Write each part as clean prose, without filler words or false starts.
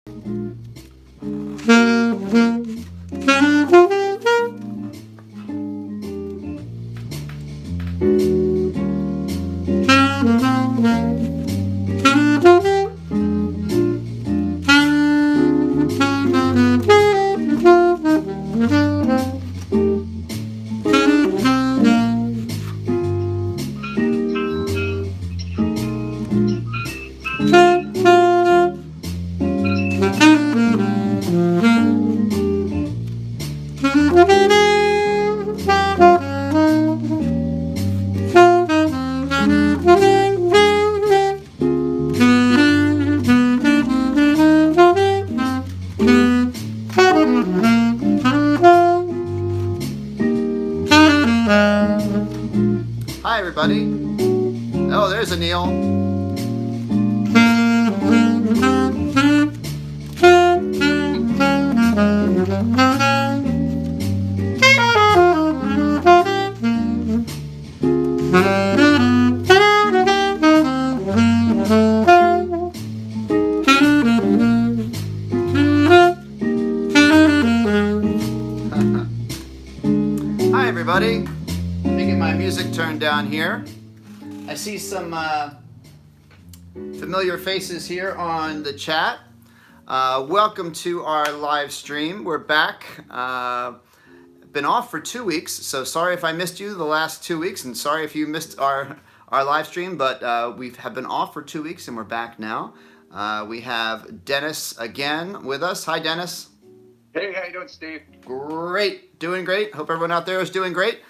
Hi, everybody. Oh, there's a Neil. Hi, everybody. Let me get my music turned down here. I see some familiar faces here on the chat. Welcome to our live stream. We're back. Been off for 2 weeks, so sorry if I missed you the last 2 weeks, and sorry if you missed our live stream, but we have been off for 2 weeks and we're back now. We have Dennis again with us. Hi, Dennis. Hey, how you doing, Steve? Great, doing great. Hope everyone out there is doing great.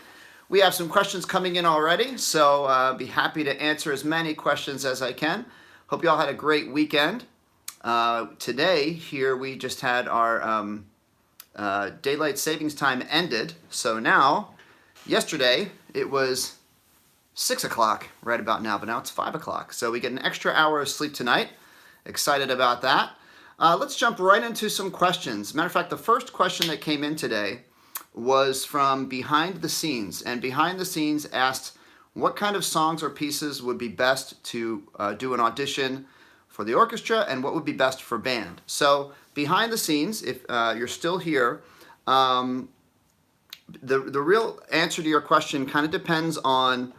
We have some questions coming in already, so be happy to answer as many questions as I can. Hope you all had a great weekend. Today, here we just had our daylight savings time ended, so now, yesterday, it was 6 o'clock right about now, but now it's 5 o'clock. So we get an extra hour of sleep tonight. Excited about that. Let's jump right into some questions. Matter of fact, the first question that came in today was from Behind the Scenes, and Behind the Scenes asked what kind of songs or pieces would be best to do an audition for the orchestra, and what would be best for band. So Behind the Scenes, if you're still here, the real answer to your question kind of depends on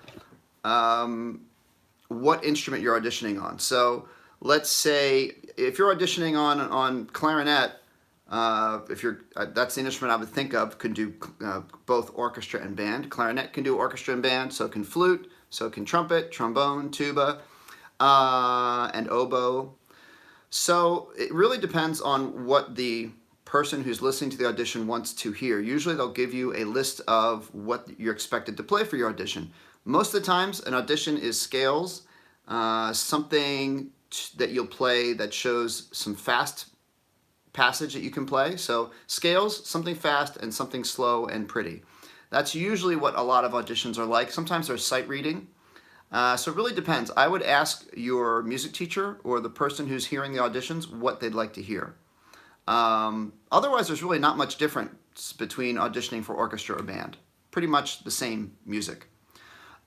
what instrument you're auditioning on. So let's say if you're auditioning on clarinet, if you're that's the instrument I would think of, can do both orchestra and band. Clarinet can do orchestra and band, so can flute, so can trumpet, trombone, tuba, and oboe. So it really depends on what the person who's listening to the audition wants to hear. Usually they'll give you a list of what you're expected to play for your audition. Most of the times an audition is scales, something that you'll play that shows some fast passage that you can play. So scales, something fast and something slow and pretty. That's usually what a lot of auditions are like. Sometimes they're sight reading. So it really depends. I would ask your music teacher or the person who's hearing the auditions what they'd like to hear. Otherwise, there's really not much difference between auditioning for orchestra or band. Pretty much the same music.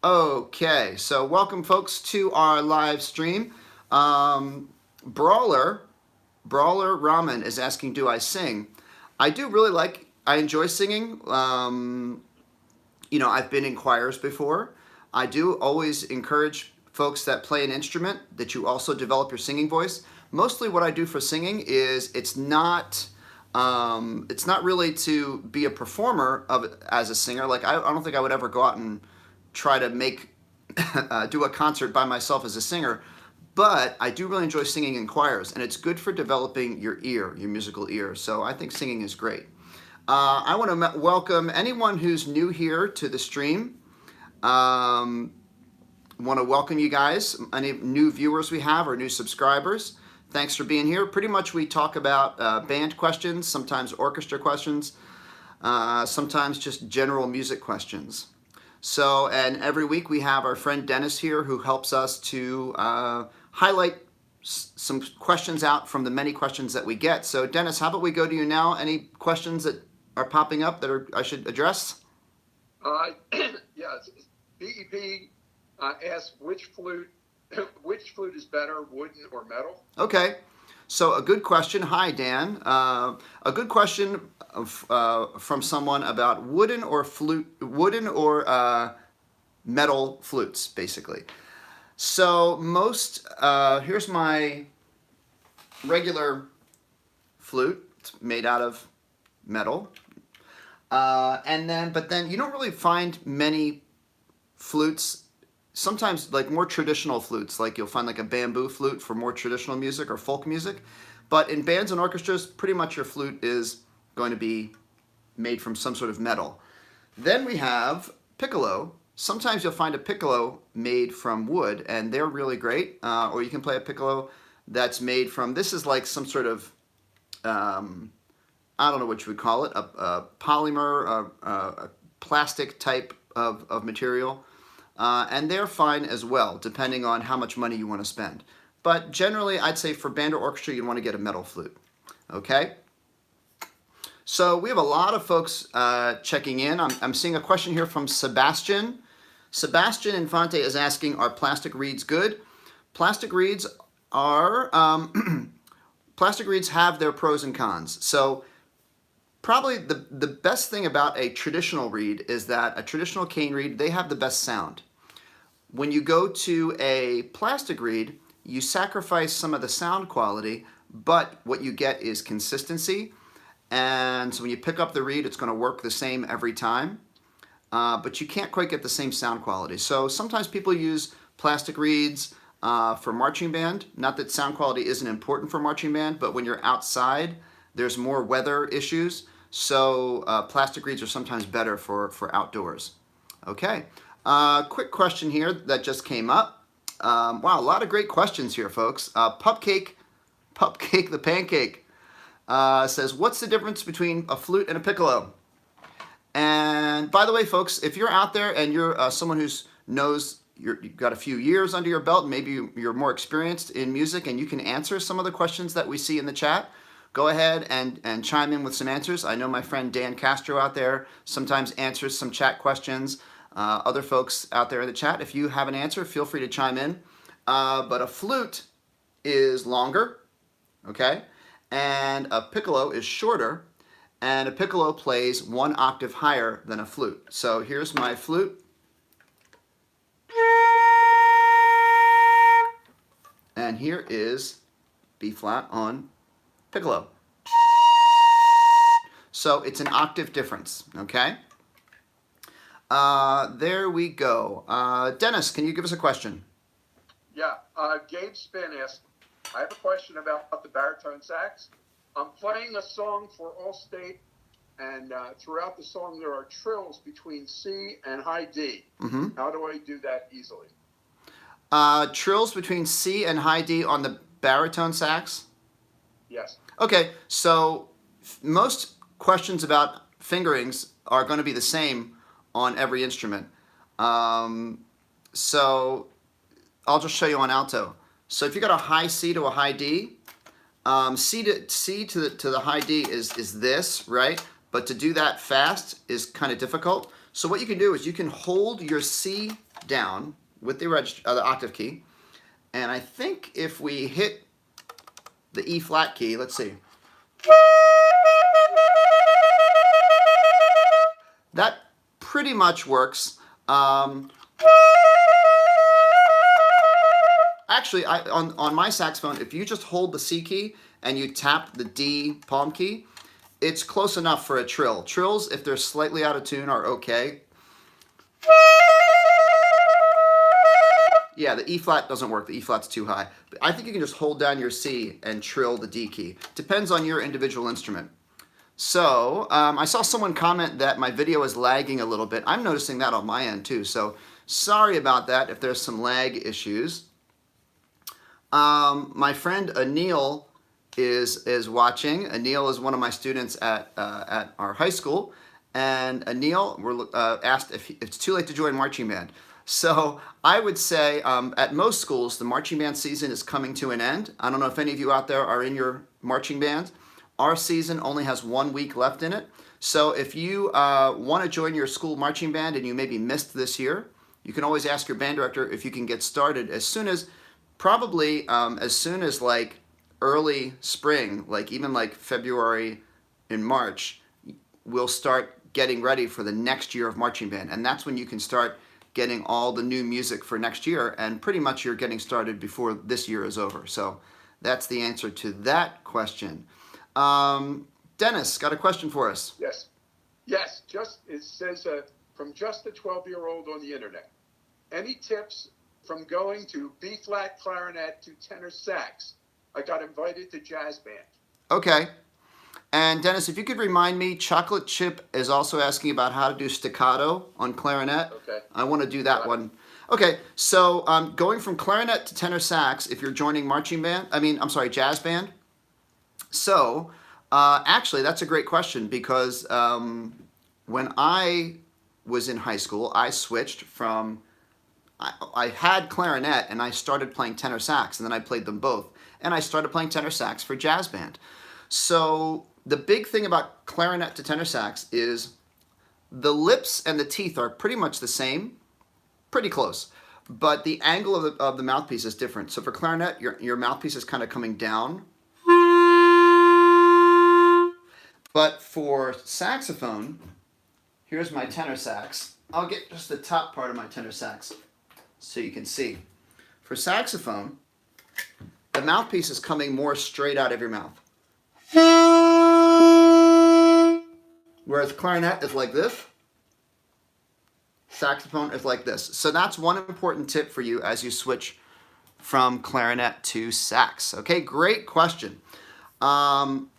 Okay, so welcome folks to our live stream. Brawler Ramen is asking, do I sing? I do really I enjoy singing. You know, I've been in choirs before. I do always encourage folks that play an instrument that you also develop your singing voice. Mostly what I do for singing is it's not really to be a performer as a singer. Like I don't think I would ever go out and try to do a concert by myself as a singer. But I do really enjoy singing in choirs, and it's good for developing your ear, your musical ear. So I think singing is great. I want to welcome anyone who's new here to the stream. Want to welcome you guys, any new viewers we have or new subscribers. Thanks for being here. Pretty much we talk about band questions, sometimes orchestra questions, sometimes just general music questions. So, and every week we have our friend Dennis here who helps us to highlight some questions out from the many questions that we get. So Dennis, how about we go to you now? Any questions that are popping up that I should address? Yes. BEP asked which flute is better, wooden or metal? Okay. So a good question. Hi, Dan. A good question from someone about wooden or metal flutes, basically. So here's my regular flute. It's made out of metal. But then you don't really find many flutes. Sometimes like more traditional flutes, like you'll find like a bamboo flute for more traditional music or folk music. But in bands and orchestras, pretty much your flute is going to be made from some sort of metal. Then we have piccolo. Sometimes you'll find a piccolo made from wood, and they're really great. Or you can play a piccolo that's made from, this is like some sort of, I don't know what you would call it, a polymer, a plastic type of material. And they're fine as well, depending on how much money you want to spend. But generally, I'd say for band or orchestra, you'd want to get a metal flute. Okay? So we have a lot of folks checking in. I'm seeing a question here from Sebastian. Sebastian Infante is asking, are plastic reeds good? Plastic reeds are, plastic reeds have their pros and cons. So probably the best thing about a traditional reed is that a traditional cane reed, they have the best sound. When you go to a plastic reed, you sacrifice some of the sound quality, but what you get is consistency. And so when you pick up the reed, it's going to work the same every time, but you can't quite get the same sound quality. So sometimes people use plastic reeds for marching band. Not that sound quality isn't important for marching band, but when you're outside, there's more weather issues. So plastic reeds are sometimes better for outdoors. Okay, quick question here that just came up. Wow, a lot of great questions here, folks. Pupcake the Pancake says, what's the difference between a flute and a piccolo? And by the way, folks, if you're out there and you're someone you've got a few years under your belt, maybe you're more experienced in music and you can answer some of the questions that we see in the chat, go ahead and chime in with some answers. I know my friend Dan Castro out there sometimes answers some chat questions. Other folks out there in the chat, if you have an answer, feel free to chime in. But a flute is longer, okay? And a piccolo is shorter, and a piccolo plays one octave higher than a flute. So here's my flute. And here is B flat on piccolo. So it's an octave difference, okay? There we go. Dennis, can you give us a question? Yeah, Gabe Spin asked, I have a question about the baritone sax. I'm playing a song for Allstate, and throughout the song there are trills between C and high D. Mm-hmm. How do I do that easily? Trills between C and high D on the baritone sax? Yes. Okay, so most questions about fingerings are going to be the same on every instrument. So I'll just show you on alto. So if you got a high C to a high D, C to the high D is this, right? But to do that fast is kind of difficult. So what you can do is you can hold your C down with the octave key, and I think if we hit the E flat key, let's see. That pretty much works. Actually, on my saxophone, if you just hold the C key and you tap the D palm key, it's close enough for a trill. Trills, if they're slightly out of tune, are okay. Yeah, the E flat doesn't work. The E flat's too high. But I think you can just hold down your C and trill the D key. Depends on your individual instrument. So, I saw someone comment that my video is lagging a little bit. I'm noticing that on my end too. So, sorry about that if there's some lag issues. My friend Anil is watching. Anil is one of my students at our high school. And Anil asked if it's too late to join marching band. So I would say at most schools, the marching band season is coming to an end. I don't know if any of you out there are in your marching band. Our season only has 1 week left in it. So if you want to join your school marching band and you maybe missed this year, you can always ask your band director if you can get started as soon as, probably as soon as like early spring, like even like February and March, we'll start getting ready for the next year of marching band. And that's when you can start getting all the new music for next year. And pretty much you're getting started before this year is over. So that's the answer to that question. Dennis, got a question for us. Yes. Yes. It says from just a 12-year-old on the internet. Any tips from going to B flat clarinet to tenor sax? I got invited to jazz band. Okay. And Dennis, if you could remind me, Chocolate Chip is also asking about how to do staccato on clarinet. Okay. I want to do that one. Okay, so going from clarinet to tenor sax, if you're joining jazz band. So actually, that's a great question because when I was in high school, I switched from, I had clarinet and I started playing tenor sax, and then I played them both. And I started playing tenor sax for jazz band. So the big thing about clarinet to tenor sax is the lips and the teeth are pretty much the same, pretty close, but the angle of the mouthpiece is different. So for clarinet, your mouthpiece is kind of coming down. But for saxophone, here's my tenor sax. I'll get just the top part of my tenor sax so you can see. For saxophone, the mouthpiece is coming more straight out of your mouth. Whereas clarinet is like this, saxophone is like this. So that's one important tip for you as you switch from clarinet to sax. Okay, great question. I'm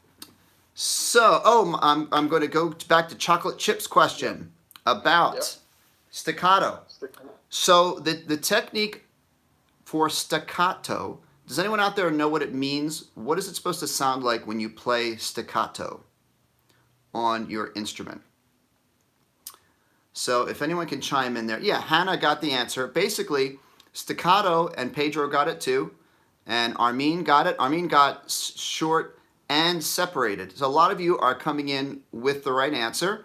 going to go back to Chocolate Chip's question about staccato. So the technique for staccato, does anyone out there know what it means? What is it supposed to sound like when you play staccato on your instrument? So if anyone can chime in there. Yeah, Hannah got the answer. Basically, staccato, and Pedro got it too, and Armin got it. Armin got short and separated. So a lot of you are coming in with the right answer.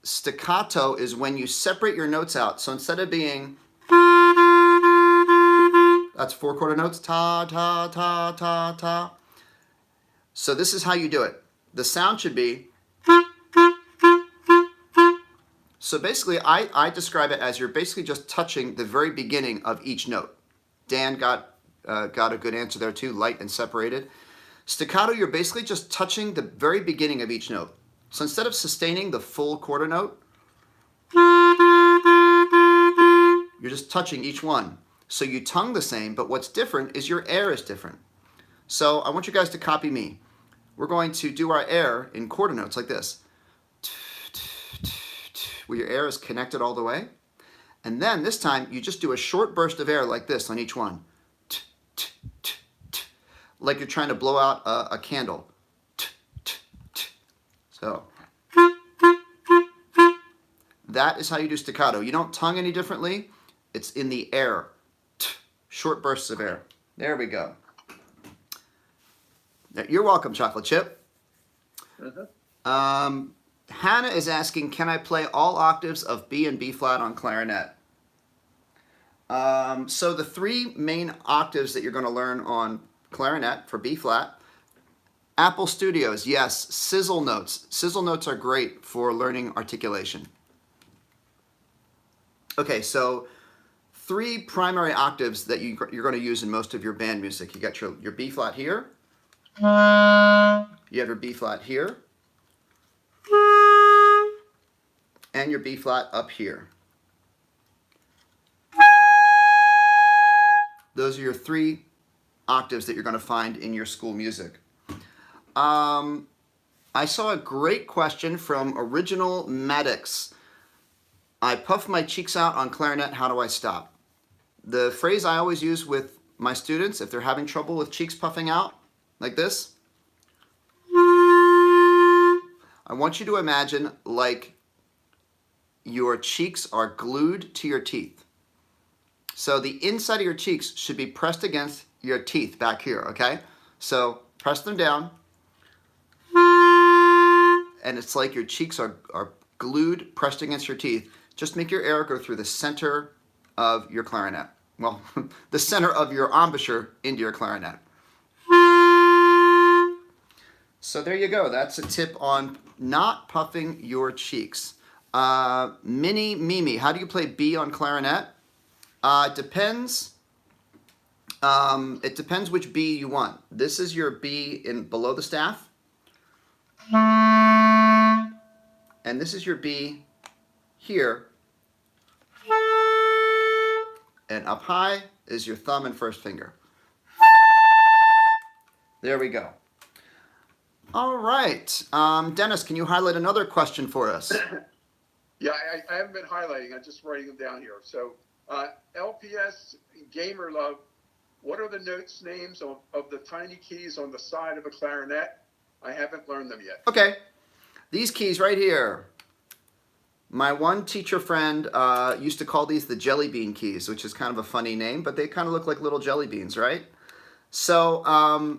Staccato is when you separate your notes out. So instead of being, that's 4 quarter notes, ta, ta, ta, ta, ta. So this is how you do it. The sound should be, so basically I describe it as you're basically just touching the very beginning of each note. Dan got a good answer there too, light and separated. Staccato, you're basically just touching the very beginning of each note. So instead of sustaining the full quarter note, you're just touching each one. So you tongue the same, but what's different is your air is different. So I want you guys to copy me. We're going to do our air in quarter notes like this, where your air is connected all the way. And then this time you just do a short burst of air like this on each one. Like you're trying to blow out a candle. So that is how you do staccato. You don't tongue any differently. It's in the air. Short bursts of air. There we go. You're welcome, Chocolate Chip. Hannah is asking, can I play all octaves of B and B flat on clarinet? So the 3 main octaves that you're going to learn on clarinet for B flat, Apple Studios, yes, sizzle notes. Sizzle notes are great for learning articulation. Okay, so 3 primary octaves that you're going to use in most of your band music. You got your B flat here. You have your B flat here. And your B flat up here. Those are your 3 octaves that you're going to find in your school music. I saw a great question from Original Maddox. I puff my cheeks out on clarinet, how do I stop? The phrase I always use with my students, if they're having trouble with cheeks puffing out, like this, I want you to imagine like your cheeks are glued to your teeth. So the inside of your cheeks should be pressed against your teeth back here, okay? So press them down, and it's like your cheeks are glued, pressed against your teeth. Just make your air go through the center of your clarinet. well, the center of your embouchure into your clarinet. So there you go. That's a tip on not puffing your cheeks. Mini Mimi, how do you play B on clarinet? It depends. It depends which B you want. This is your B in below the staff. And this is your B here. And up high is your thumb and first finger. There we go. All right. Dennis, can you highlight another question for us? Yeah, I haven't been highlighting. I'm just writing them down here. So LPS Gamer Love, what are the notes names of the tiny keys on the side of a clarinet? I haven't learned them yet. Okay. These keys right here. My one teacher friend used to call these the jelly bean keys, which is kind of a funny name, but they kind of look like little jelly beans, right? So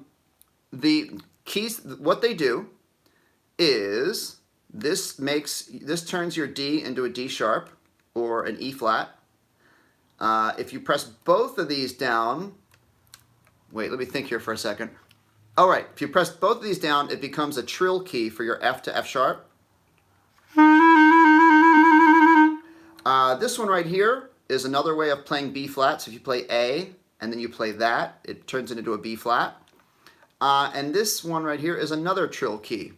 the keys, what they do is this turns your D into a D sharp or an E flat. If you press both of these down, wait, let me think here for a second. All right, if you press both of these down, it becomes a trill key for your F to F sharp. This one right here is another way of playing B flat. So if you play A and then you play that, it turns it into a B flat. And this one right here is another trill key.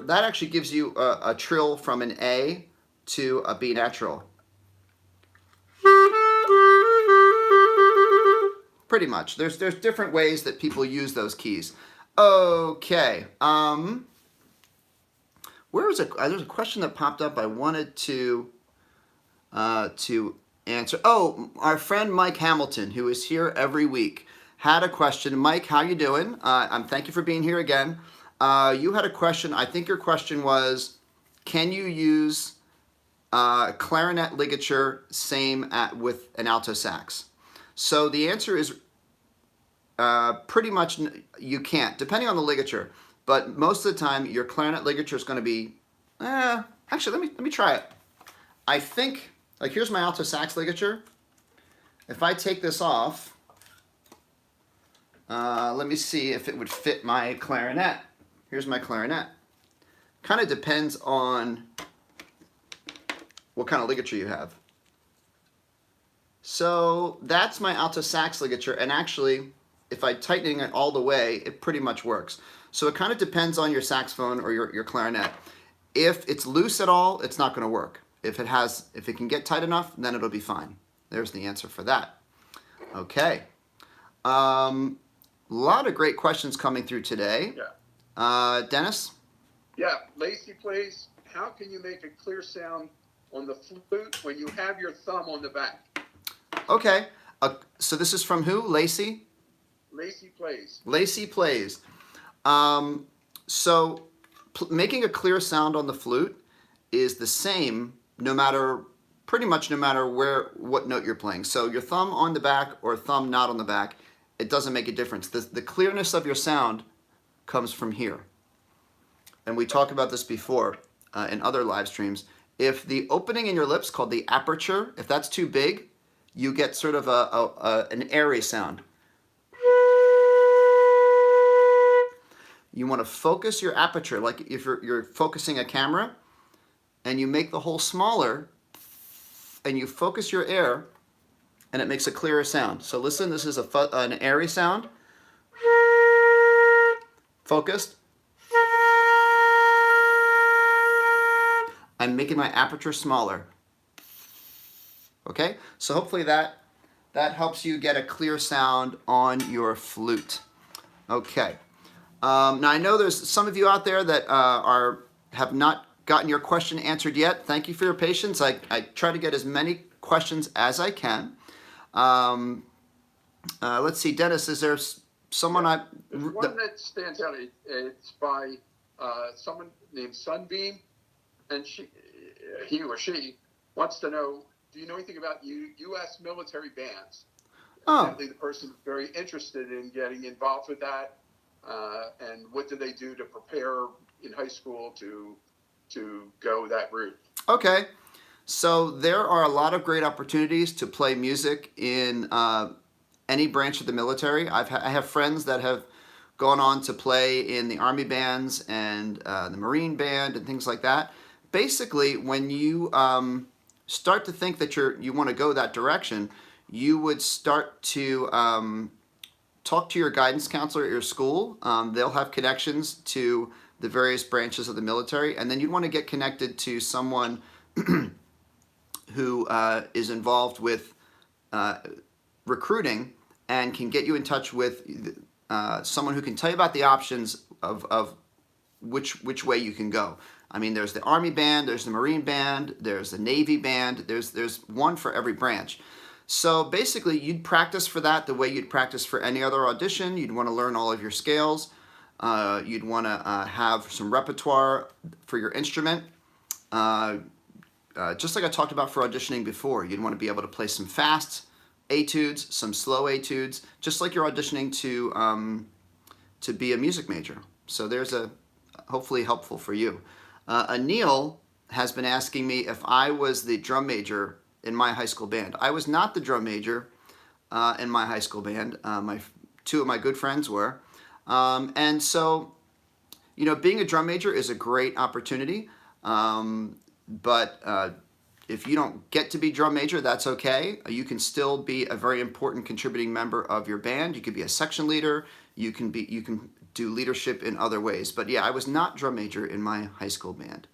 That actually gives you a trill from an A to a B natural. Pretty much. There's different ways that people use those keys. Okay. There's a question that popped up I wanted to answer. Oh, our friend Mike Hamilton, who is here every week, had a question. Mike, how you doing? Thank you for being here again. You had a question. I think your question was, can you use clarinet ligature same with an alto sax? So the answer is pretty much you can't, depending on the ligature. But most of the time, your clarinet ligature is going to be, actually, let me try it. I think, like here's my alto sax ligature. If I take this off, let me see if it would fit my clarinet. Here's my clarinet. Kind of depends on what kind of ligature you have. So that's my alto sax ligature, and actually, if I tighten it all the way, it pretty much works. So it kind of depends on your saxophone or your clarinet. If it's loose at all, it's not going to work. If it can get tight enough, then it'll be fine. There's the answer for that. Okay. Lot of great questions coming through today. Yeah. Dennis? Yeah, Lacey plays, how can you make a clear sound on the flute when you have your thumb on the back? Okay. So this is from who? Lacey? Lacey plays. Lacey plays. So making a clear sound on the flute is the same pretty much no matter what note you're playing. So your thumb on the back or thumb not on the back, it doesn't make a difference. The clearness of your sound comes from here. And we talked about this before in other live streams. If the opening in your lips, called the aperture, if that's too big, you get sort of an airy sound. You want to focus your aperture, like if you're focusing a camera, and you make the hole smaller, and you focus your air, and it makes a clearer sound. So listen, this is an airy sound. Focused. I'm making my aperture smaller. Okay, so hopefully that helps you get a clear sound on your flute. Okay. Now I know there's some of you out there that have not gotten your question answered yet. Thank you for your patience. I try to get as many questions as I can. Let's see, Dennis, is there someone There's one that stands out. It's by someone named Sunbeam, and he or she wants to know, do you know anything about U.S. military bands? Oh. Apparently the person's very interested in getting involved with that. And what do they do to prepare in high school to go that route? Okay. So there are a lot of great opportunities to play music in any branch of the military. I have friends that have gone on to play in the Army bands and the Marine band and things like that. Basically, when you start to think that you want to go that direction, you would start to talk to your guidance counselor at your school. They'll have connections to the various branches of the military, and then you'd want to get connected to someone who is involved with recruiting and can get you in touch with someone who can tell you about the options of which way you can go. I mean, there's the Army band, there's the Marine band, there's the Navy band, there's one for every branch. So basically, you'd practice for that the way you'd practice for any other audition. You'd want to learn all of your scales. You'd want to have some repertoire for your instrument. Just like I talked about for auditioning before, you'd want to be able to play some fast etudes, some slow etudes, just like you're auditioning to be a music major. So there's hopefully helpful for you. Anil has been asking me if I was the drum major in my high school band. I was not the drum major in my high school band. Two of my good friends were. And so, being a drum major is a great opportunity. But if you don't get to be drum major, that's okay. You can still be a very important contributing member of your band. You could be a section leader. You can do leadership in other ways. But yeah, I was not drum major in my high school band.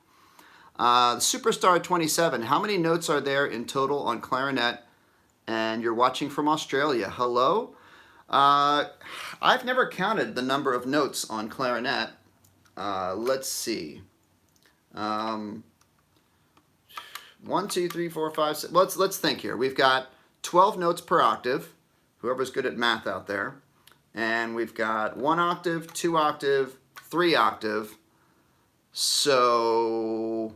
Superstar 27, how many notes are there in total on clarinet? And you're watching from Australia. Hello? I've never counted the number of notes on clarinet. Let's see. 1, 2, 3, 4, 5, 6. Let's think here. We've got 12 notes per octave. Whoever's good at math out there. And we've got 1 octave, 2 octave, 3 octave. So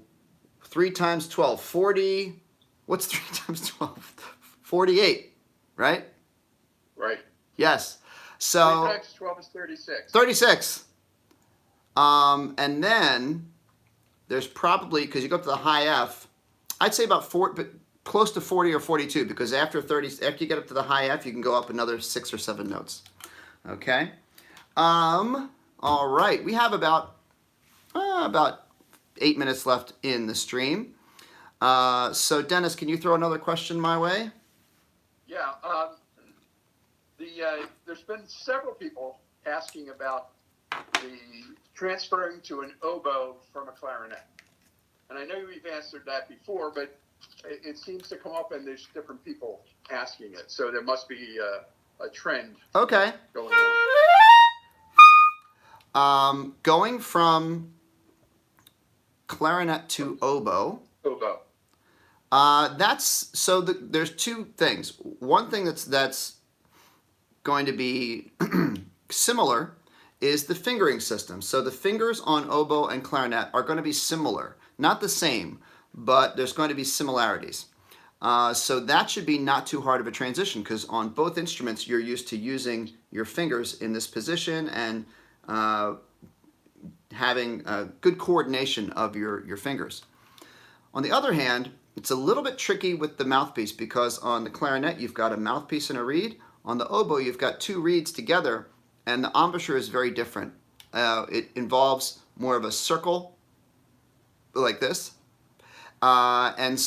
3 times 12, 40. What's 3 times 12? 48, right? Right. Yes. So 3 times 12 is 36. 36. And then there's probably, because you go up to the high F, I'd say about close to 40 or 42, because after you get up to the high F, you can go up another 6 or 7 notes. Okay. All right. We have about 8 minutes left in the stream. So Dennis, can you throw another question my way? Yeah. There's been several people asking about the transferring to an oboe from a clarinet. And I know you've answered that before, but it seems to come up and there's different people asking it. So there must be a trend Okay. going on. Going from clarinet to oboe. Oboe. There's two things. One thing that's going to be similar is the fingering system. So the fingers on oboe and clarinet are going to be similar. Not the same, but there's going to be similarities. So that should be not too hard of a transition, because on both instruments you're used to using your fingers in this position and having good coordination of your fingers. On the other hand, it's a little bit tricky with the mouthpiece, because on the clarinet you've got a mouthpiece and a reed. On the oboe you've got 2 reeds together, and the embouchure is very different. It involves more of a circle like this. And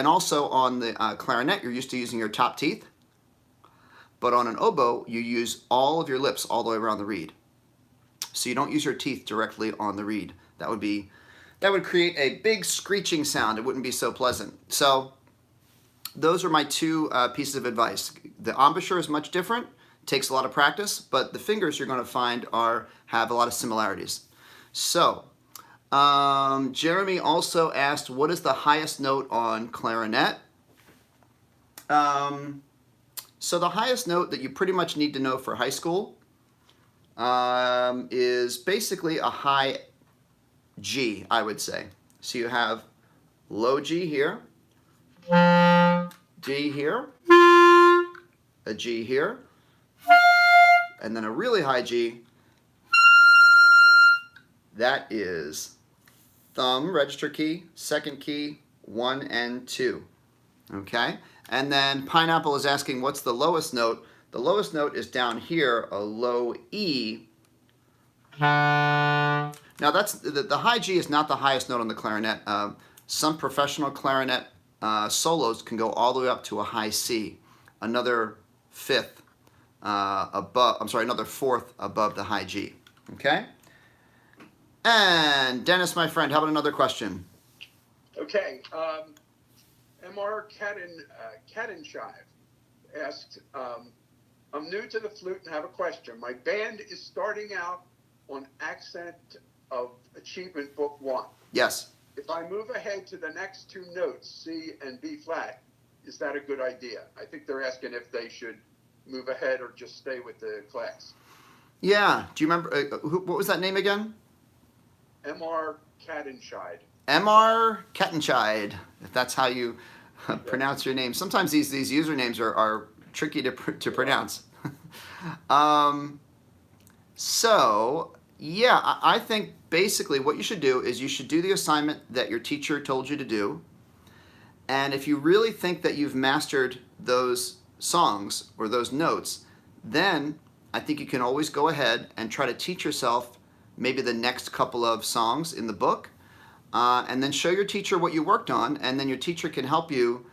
also on the clarinet you're used to using your top teeth, but on an oboe you use all of your lips all the way around the reed. So you don't use your teeth directly on the reed. That would create a big screeching sound. It wouldn't be so pleasant. So those are my 2 pieces of advice. The embouchure is much different, takes a lot of practice, but the fingers you're going to find have a lot of similarities. So Jeremy also asked, what is the highest note on clarinet? So the highest note that you pretty much need to know for high school is basically a high G, I would say. So you have low G here, G here, a G here, and then a really high G. That is thumb, register key, second key, 1 and 2. Okay? And then Pineapple is asking, what's the lowest note? The lowest note is down here, a low E. Now that's the high G is not the highest note on the clarinet. Some professional clarinet solos can go all the way up to a high C, another fifth above. I'm sorry, another fourth above the high G. Okay. And Dennis, my friend, how about another question? Okay. Mr. Cadenshire asked, I'm new to the flute and have a question. My band is starting out on Accent of Achievement Book 1. Yes. If I move ahead to the next two notes, C and B flat, is that a good idea? I think they're asking if they should move ahead or just stay with the class. Yeah. Do you remember, what was that name again? Mr. Cadenshire. Mr. Kettenscheid, if that's how you pronounce your name. Sometimes these usernames are tricky to pronounce. So, yeah, I think basically what you should do is you should do the assignment that your teacher told you to do. And if you really think that you've mastered those songs or those notes, then I think you can always go ahead and try to teach yourself maybe the next couple of songs in the book. And then show your teacher what you worked on, and then your teacher can help you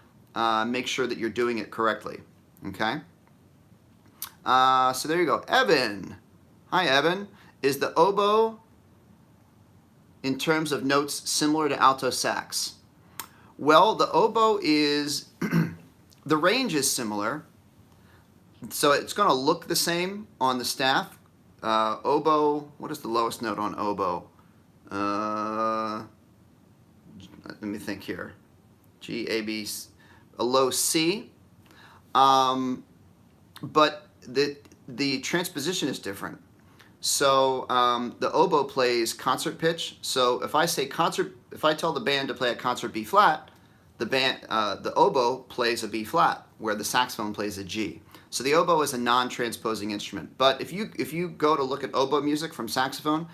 make sure that you're doing it correctly. Okay? So there you go. Evan. Hi, Evan. Is the oboe, in terms of notes, similar to alto sax? Well, the oboe is, the range is similar. So it's going to look the same on the staff. Oboe, what is the lowest note on oboe? Let me think here. G, A, B, a low C. But the transposition is different. So the oboe plays concert pitch. So if I say concert, if I tell the band to play a concert B flat, the oboe plays a B flat, where the saxophone plays a G. So the oboe is a non-transposing instrument. But if you go to look at oboe music from saxophone,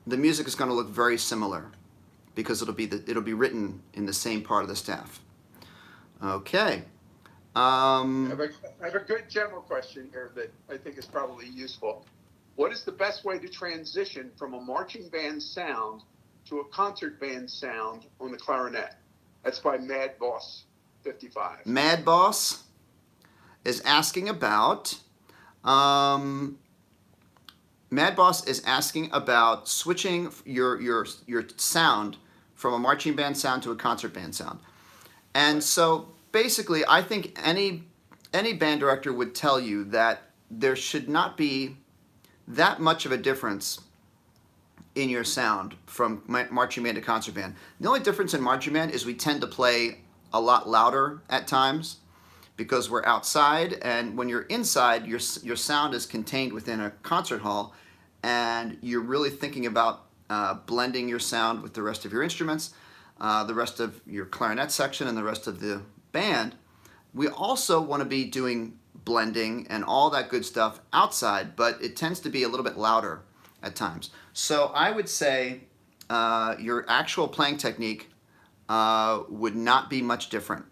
the music is going to look very similar, because it'll be written in the same part of the staff. Okay. I have a good general question here that I think is probably useful. What is the best way to transition from a marching band sound to a concert band sound on the clarinet? That's by Mad Boss 55. Mad Boss is asking about switching your sound from a marching band sound to a concert band sound. And so basically, I think any band director would tell you that there should not be that much of a difference in your sound from marching band to concert band. The only difference in marching band is we tend to play a lot louder at times because we're outside, and when you're inside, your sound is contained within a concert hall, and you're really thinking about blending your sound with the rest of your instruments, the rest of your clarinet section, and the rest of the band. We also want to be doing blending and all that good stuff outside, but it tends to be a little bit louder at times. So I would say your actual playing technique would not be much different.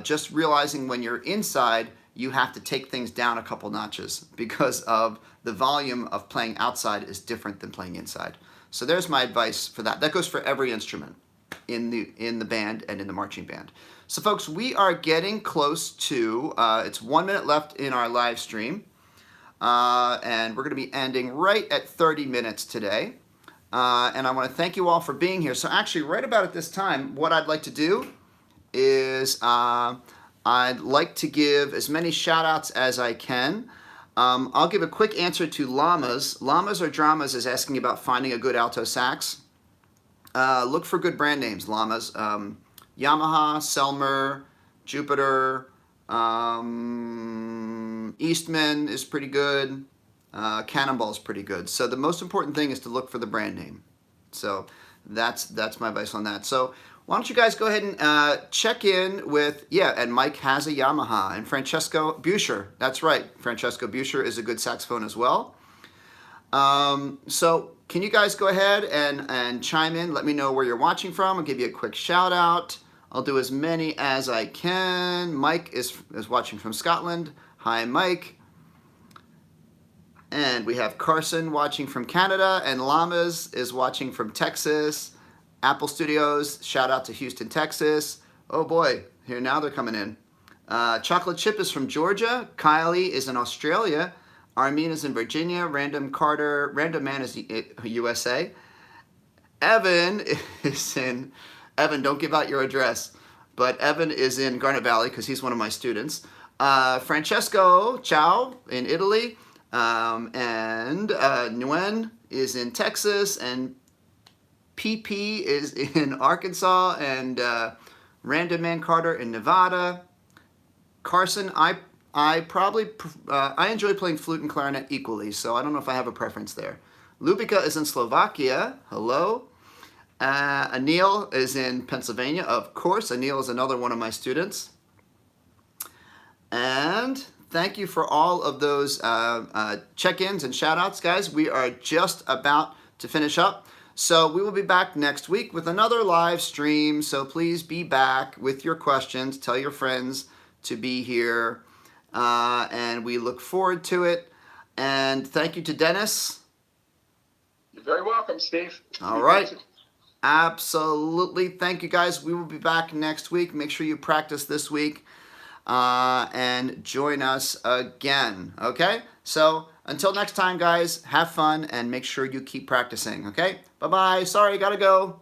Just realizing when you're inside, you have to take things down a couple notches because of the volume of playing outside is different than playing inside. So there's my advice for that. That goes for every instrument in the band and in the marching band. So folks, we are getting close to, it's 1 minute left in our live stream. And we're going to be ending right at 30 minutes today. And I want to thank you all for being here. So actually, right about at this time, what I'd like to do is I'd like to give as many shout outs as I can. I'll give a quick answer to Llamas. Llamas or Dramas is asking about finding a good alto sax. Look for good brand names, Llamas. Yamaha, Selmer, Jupiter, Eastman is pretty good. Cannonball is pretty good. So the most important thing is to look for the brand name. So that's my advice on that. So why don't you guys go ahead and check in with, and Mike has a Yamaha, and Francesco Buscher, that's right, Francesco Buscher is a good saxophone as well. So can you guys go ahead and chime in, let me know where you're watching from, I'll give you a quick shout out. I'll do as many as I can. Mike is watching from Scotland. Hi, Mike. And we have Carson watching from Canada, and Lamas is watching from Texas. Apple Studios, shout out to Houston, Texas. Oh boy, here now they're coming in. Chocolate Chip is from Georgia. Kylie is in Australia. Armin is in Virginia. Random Man is USA. Evan is in, Evan, don't give out your address, but Evan is in Garnet Valley because he's one of my students. Francesco Ciao in Italy. And Nguyen is in Texas, and PP is in Arkansas, and Random Man Carter in Nevada. Carson, I enjoy playing flute and clarinet equally, so I don't know if I have a preference there. Lubica is in Slovakia. Hello. Anil is in Pennsylvania. Of course, Anil is another one of my students. And thank you for all of those check-ins and shout-outs, guys. We are just about to finish up. So we will be back next week with another live stream. So please be back with your questions. Tell your friends to be here. And we look forward to it. And thank you to Dennis. You're very welcome, Steve. All right. Absolutely. Thank you, guys. We will be back next week. Make sure you practice this week. And join us again, okay? So until next time, guys, have fun and make sure you keep practicing, okay? Bye-bye. Sorry, gotta go.